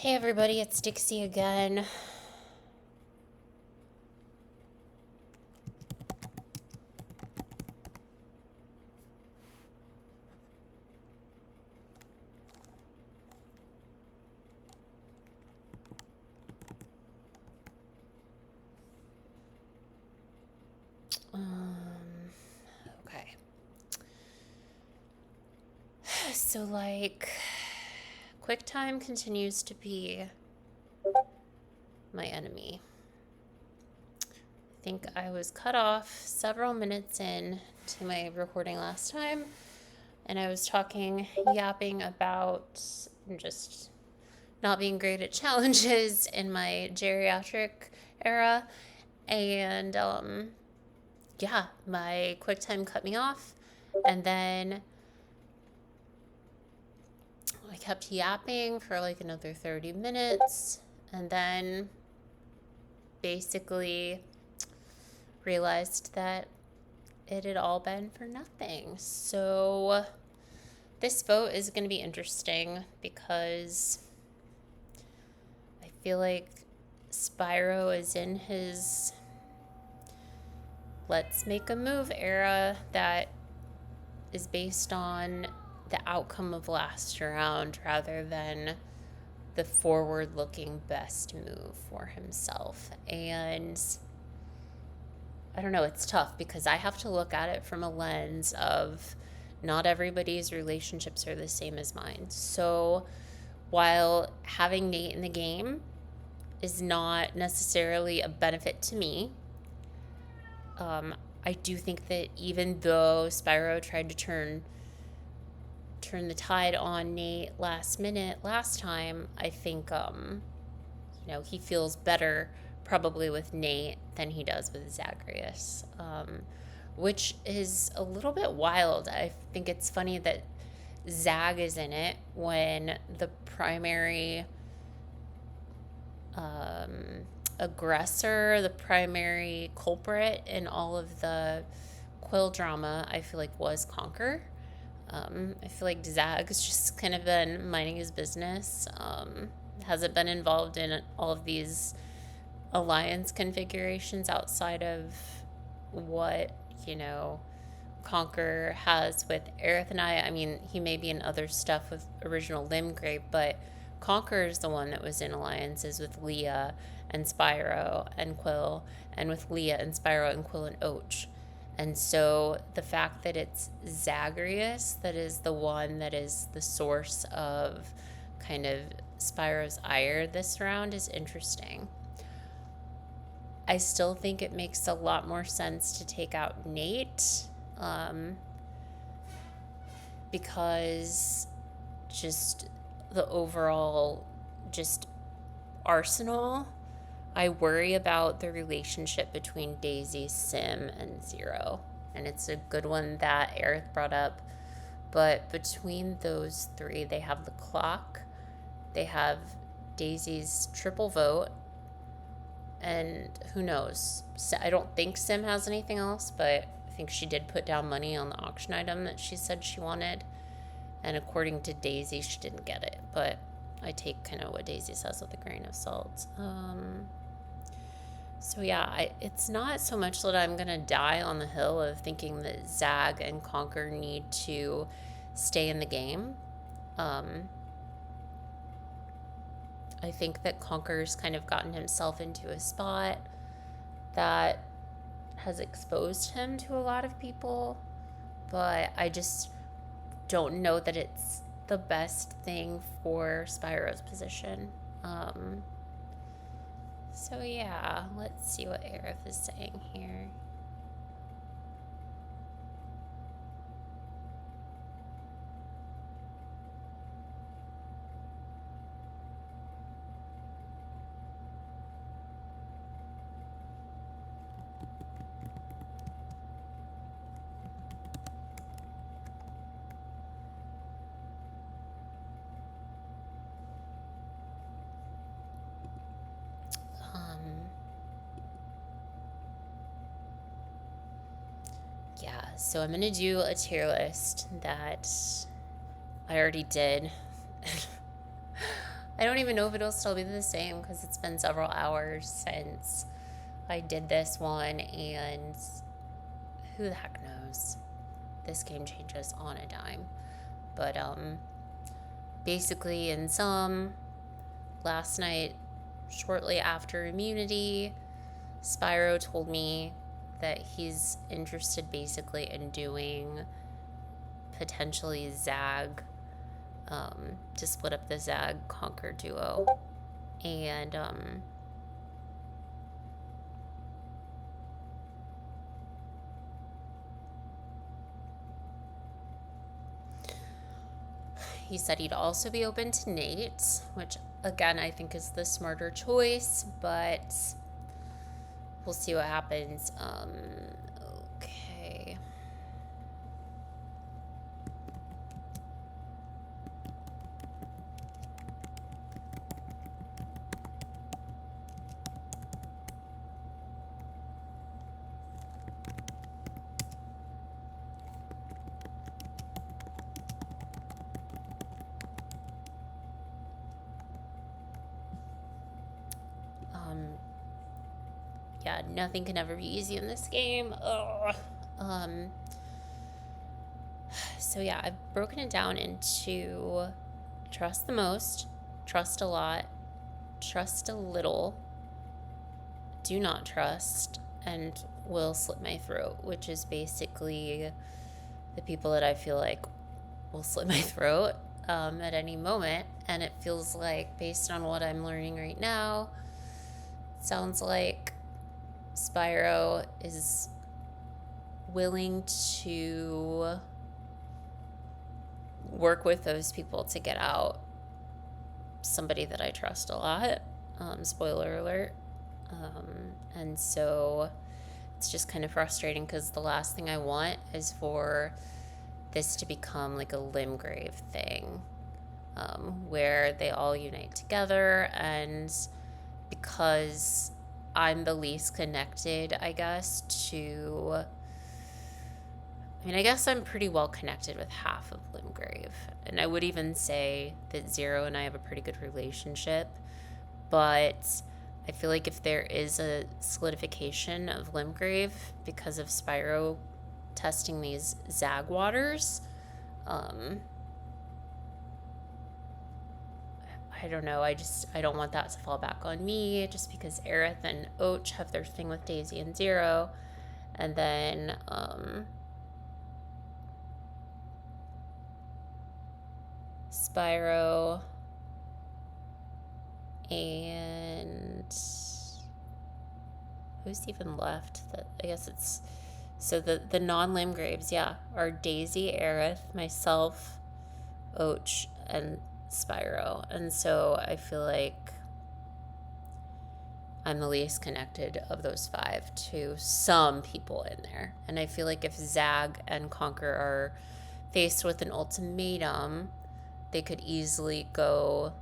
Hey everybody, it's Dixie again. Okay. So QuickTime continues to be my enemy. I think I was cut off several minutes in to my recording last time, and I was yapping about just not being great at challenges in my geriatric era, and yeah, my QuickTime cut me off, and then I kept yapping for like another 30 minutes and then basically realized that it had all been for nothing. So this vote is going to be interesting because I feel like Spyro is in his let's make a move era that is based on the outcome of last round rather than the forward looking best move for himself. And I don't know, it's tough because I have to look at it from a lens of not everybody's relationships are the same as mine. So while having Nate in the game is not necessarily a benefit to me, I do think that even though Spyro tried to turn the tide on Nate last minute last time, I think he feels better probably with Nate than he does with Zagreus, which is a little bit wild. I think it's funny that Zag is in it when the primary aggressor, the primary culprit in all of the Quill drama, I feel like was Conquer. I feel like Zag's just kind of been minding his business. Hasn't been involved in all of these alliance configurations outside of what, Conquer has with Aerith and I. I mean, he may be in other stuff with original Limgrave, but Conquer is the one that was in alliances with Leah and Spyro and Quill, and with Leah and Spyro and Quill and Och. And so the fact that it's Zagreus that is the one that is the source of kind of Spyro's ire this round is interesting. I still think it makes a lot more sense to take out Nate, because just the overall just arsenal. I worry about the relationship between Daisy, Sim, and Zero. And it's a good one that Aerith brought up. But between those three, they have the clock, they have Daisy's triple vote, and who knows? I don't think Sim has anything else, but I think she did put down money on the auction item that she said she wanted. And according to Daisy, she didn't get it. But I take kind of what Daisy says with a grain of salt. So yeah, it's not so much that I'm gonna die on the hill of thinking that Zag and Conquer need to stay in the game. I think that Conquer's kind of gotten himself into a spot that has exposed him to a lot of people, but I just don't know that it's the best thing for Spyro's position. So yeah, let's see what Aerith is saying here. Yeah, so I'm gonna do a tier list that I already did. I don't even know if it'll still be the same because it's been several hours since I did this one, and who the heck knows? This game changes on a dime. But basically in sum, last night, shortly after immunity, Spyro told me that he's interested basically in doing potentially Zag, to split up the Zag Conquer duo. And he said he'd also be open to Nate, which again I think is the smarter choice, but we'll see what happens. Okay. Yeah, nothing can ever be easy in this game. Ugh. So yeah, I've broken it down into trust the most, trust a lot, trust a little, do not trust, and will slit my throat, which is basically the people that I feel like will slit my throat at any moment. And it feels like, based on what I'm learning right now, it sounds like Spyro is willing to work with those people to get out somebody that I trust a lot. Spoiler alert. And so it's just kind of frustrating because the last thing I want is for this to become like a Limgrave thing, where they all unite together, and because I'm the least connected, I guess, to... I mean, I guess I'm pretty well connected with half of Limgrave. And I would even say that Zero and I have a pretty good relationship. But I feel like if there is a solidification of Limgrave because of Spyro testing these Zag waters, I don't know. I don't want that to fall back on me, just because Aerith and Och have their thing with Daisy and Zero. And then, Spyro and who's even left? That I guess it's... So the non-Limgraves, yeah, are Daisy, Aerith, myself, Och, and Spyro. And so I feel like I'm the least connected of those five to some people in there. And I feel like if Zag and Conquer are faced with an ultimatum, they could easily go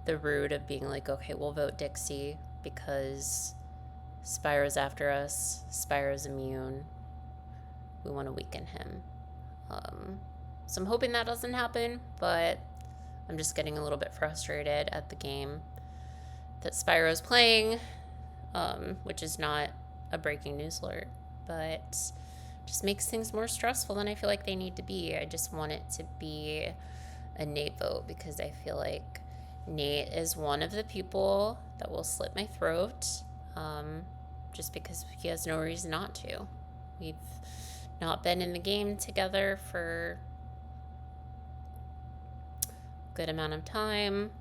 the route of being like, okay, we'll vote Dixie because Spyro's after us, Spyro's immune, we want to weaken him. So I'm hoping that doesn't happen, but I'm just getting a little bit frustrated at the game that Spyro's playing, which is not a breaking news alert, but just makes things more stressful than I feel like they need to be. I just want it to be a Nate vote because I feel like Nate is one of the people that will slit my throat, just because he has no reason not to. We've not been in the game together for a good amount of time,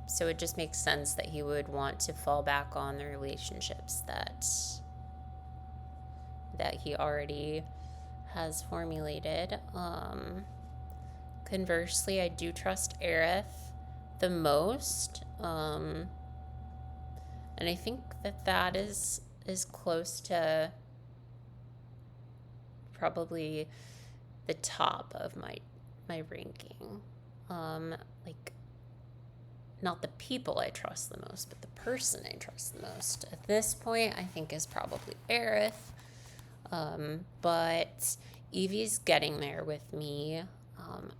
so it just makes sense that he would want to fall back on the relationships that he already has formulated. Conversely, I do trust Aerith the most, and I think that is close to probably the top of my ranking. Like, not the people I trust the most, but the person I trust the most at this point, I think, is probably Aerith. But Evie's getting there with me.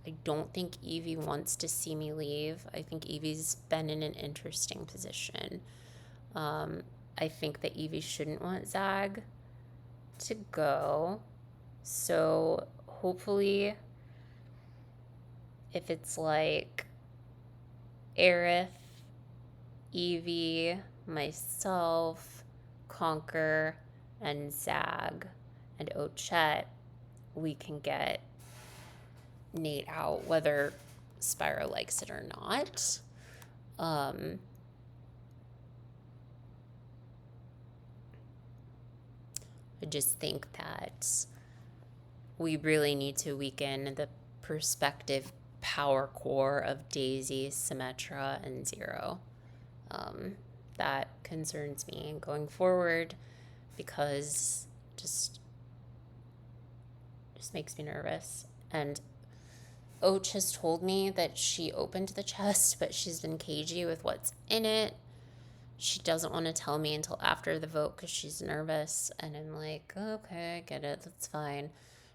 I don't think Evie wants to see me leave. I think Evie's been in an interesting position. I think that Evie shouldn't want Zag to go. So hopefully, if it's like Aerith, Evie, myself, Conquer, and Zag, and Ochette, we can get Nate out, whether Spyro likes it or not. I just think that we really need to weaken the perspective power core of Daisy, Symmetra, and Zero. That concerns me going forward because just makes me nervous. And Och has told me that she opened the chest, but she's been cagey with what's in it. She doesn't want to tell me until after the vote because she's nervous. And I'm like, okay, I get it. That's fine.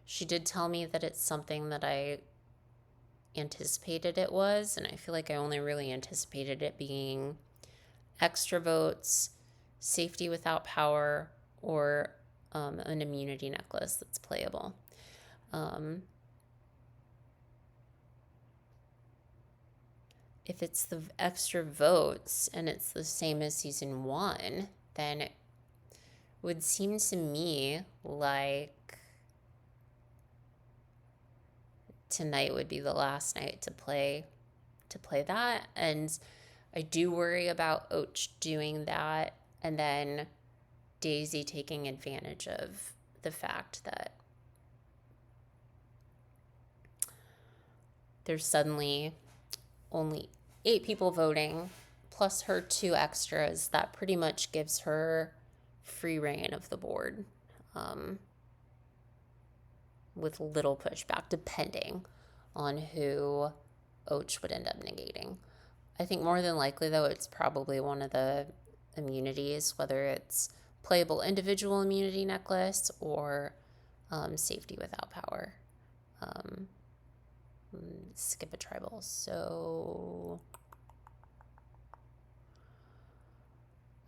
She did tell me that it's something that I anticipated it was. And I feel like I only really anticipated it being extra votes, safety without power, or an immunity necklace that's playable. If it's the extra votes and it's the same as season 1, then it would seem to me like tonight would be the last night to play that. And I do worry about Och doing that and then Daisy taking advantage of the fact that there's suddenly only 8 people voting, plus her 2 extras. That pretty much gives her free reign of the board, with little pushback, depending on who Och would end up negating. I think more than likely, though, it's probably one of the immunities, whether it's playable individual immunity necklace or safety without power. Skip a tribal. So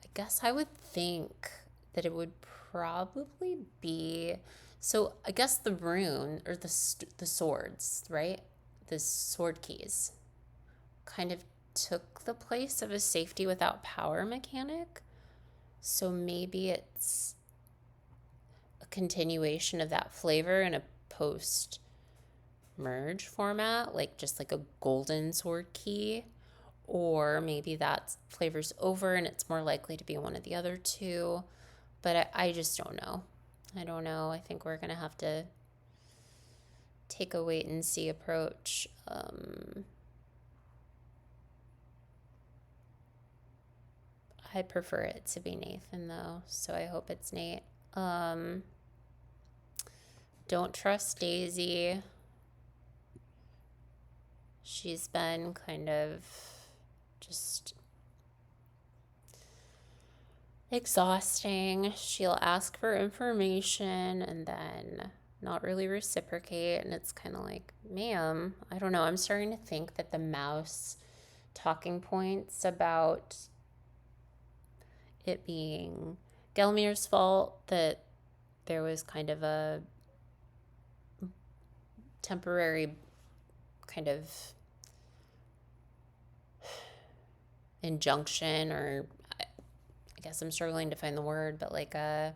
I guess I would think that it would probably be, so I guess the rune or the swords, right? The sword keys kind of took the place of a safety without power mechanic. So maybe it's a continuation of that flavor in a post merge format, like just like a golden sword key, or maybe that flavor's over and it's more likely to be one of the other 2, but I just don't know. I don't know. I think we're gonna have to take a wait and see approach. I'd prefer it to be Nathan though, so I hope it's Nate. Don't trust Daisy. She's been kind of just exhausting. She'll ask for information and then not really reciprocate. And it's kind of like, ma'am, I don't know. I'm starting to think that the mouse talking points about it being Gelmir's fault, that there was kind of a temporary kind of injunction, or I guess I'm struggling to find the word, but like the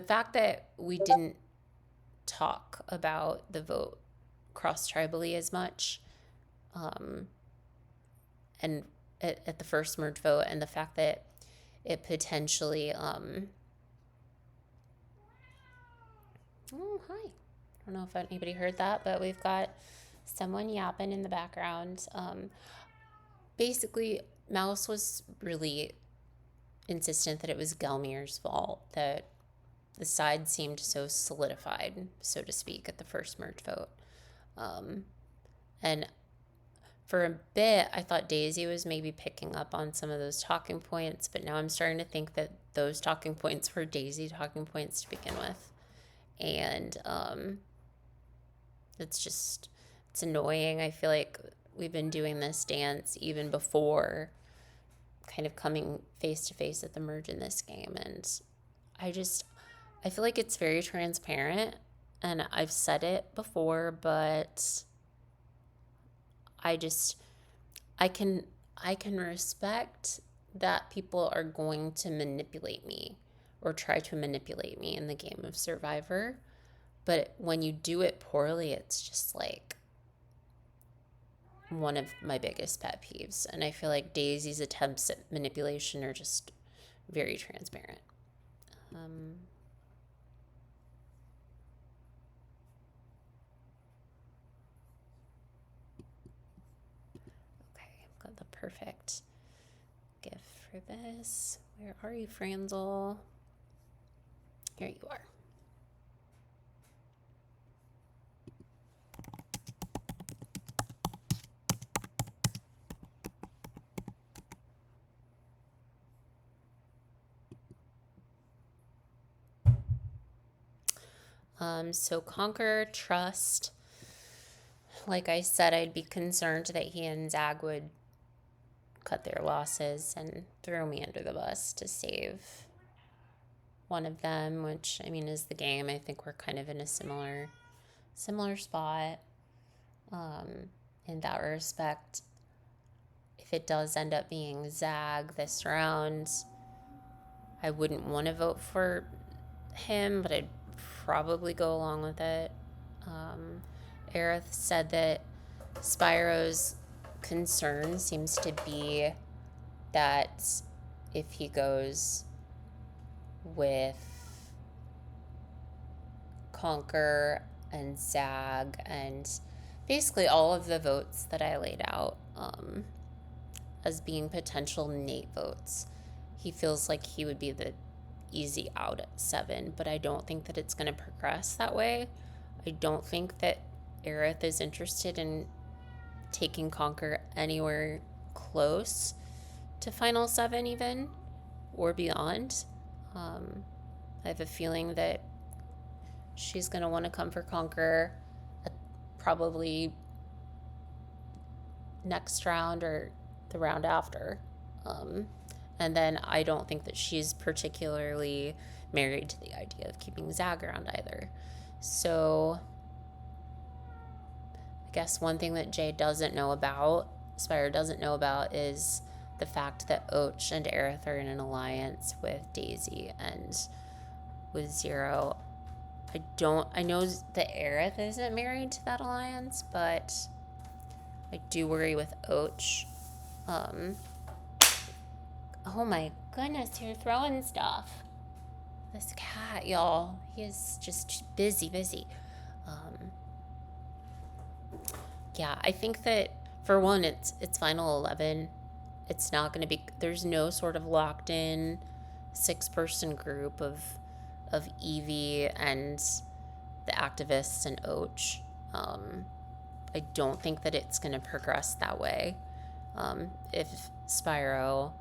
fact that we didn't talk about the vote cross-tribally as much, and at the first merge vote, and the fact that it potentially oh, hi. I don't know if anybody heard that, but we've got someone yapping in the background. Basically, Mouse was really insistent that it was Gelmir's fault, that the side seemed so solidified, so to speak, at the first merge vote. And for a bit, I thought Daisy was maybe picking up on some of those talking points, but now I'm starting to think that those talking points were Daisy talking points to begin with. And it's annoying. I feel like we've been doing this dance even before kind of coming face to face at the merge in this game. And I feel like it's very transparent. And I've said it before, but I just, I can, I can respect that people are going to manipulate me or try to manipulate me in the game of Survivor. But when you do it poorly, it's just like one of my biggest pet peeves. And I feel like Daisy's attempts at manipulation are just very transparent. Okay, I've got the perfect GIF for this. Where are you, Franzel? Here you are. So Conquer, Trust. Like I said, I'd be concerned that he and Zag would cut their losses and throw me under the bus to save one of them, which I mean is the game. I think we're kind of in a similar spot in that respect. If it does end up being Zag this round, I wouldn't want to vote for him, but I'd probably go along with it. Aerith said that Spyro's concern seems to be that if he goes with Conquer and Zag and basically all of the votes that I laid out as being potential Nate votes, he feels like he would be the easy out at 7, but I don't think that it's going to progress that way. I don't think that Aerith is interested in taking Conquer anywhere close to Final 7 even, or beyond. I have a feeling that she's going to want to come for Conquer probably next round or the round after. And then I don't think that she's particularly married to the idea of keeping Zag around either. So I guess one thing that Spyro doesn't know about, is the fact that Och and Aerith are in an alliance with Daisy and with Zero. I know that Aerith isn't married to that alliance, but I do worry with Och. Oh my goodness, you're throwing stuff. This cat, y'all, he is just busy. Yeah, I think that for one, it's Final 11. It's not going to be, there's no sort of locked in 6-person group of Evie and the activists and Och. I don't think that it's going to progress that way. If Spyro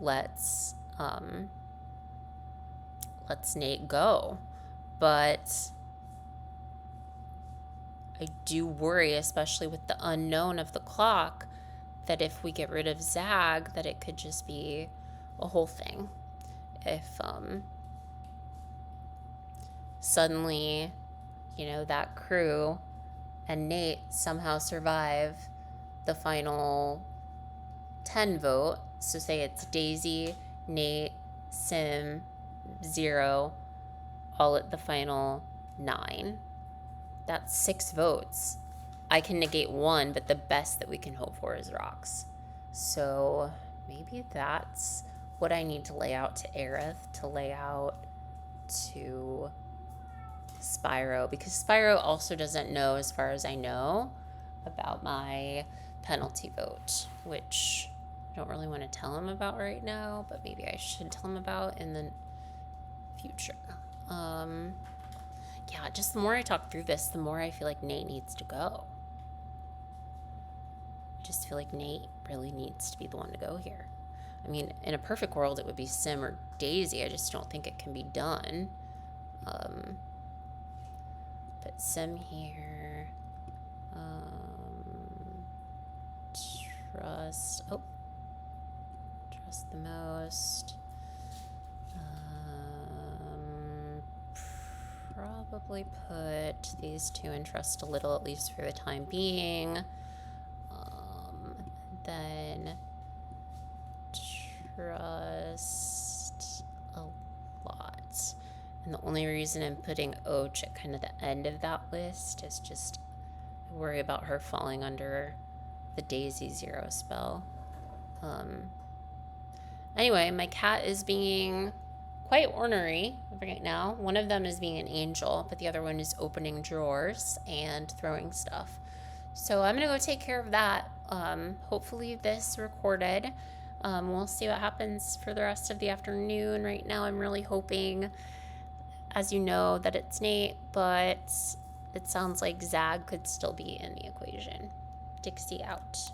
lets Nate go, but I do worry, especially with the unknown of the clock, that if we get rid of Zag, that it could just be a whole thing. If suddenly, that crew and Nate somehow survive the final 10 vote, so say it's Daisy, Nate, Sim, Zero, all at the final 9. That's 6 votes. I can negate 1, but the best that we can hope for is Rox. So maybe that's what I need to lay out to Aerith, to lay out to Spyro, because Spyro also doesn't know, as far as I know, about my penalty vote, which I don't really want to tell him about right now, but maybe I should tell him about in the future. Yeah, just the more I talk through this, the more I feel like Nate needs to go. I just feel like Nate really needs to be the one to go here. I mean, in a perfect world, it would be Sim or Daisy. I just don't think it can be done. But Sim here. trust. Oh, trust the most. Probably put these two in trust a little, at least for the time being. Then trust a lot. And the only reason I'm putting Och at kind of the end of that list is just I worry about her falling under the Daisy Zero spell. Anyway, my cat is being quite ornery right now. One of them is being an angel, but the other one is opening drawers and throwing stuff. So I'm going to go take care of that. Hopefully this recorded. We'll see what happens for the rest of the afternoon. Right now I'm really hoping, as you know, that it's Nate, but it sounds like Zag could still be in the equation. Dixie out.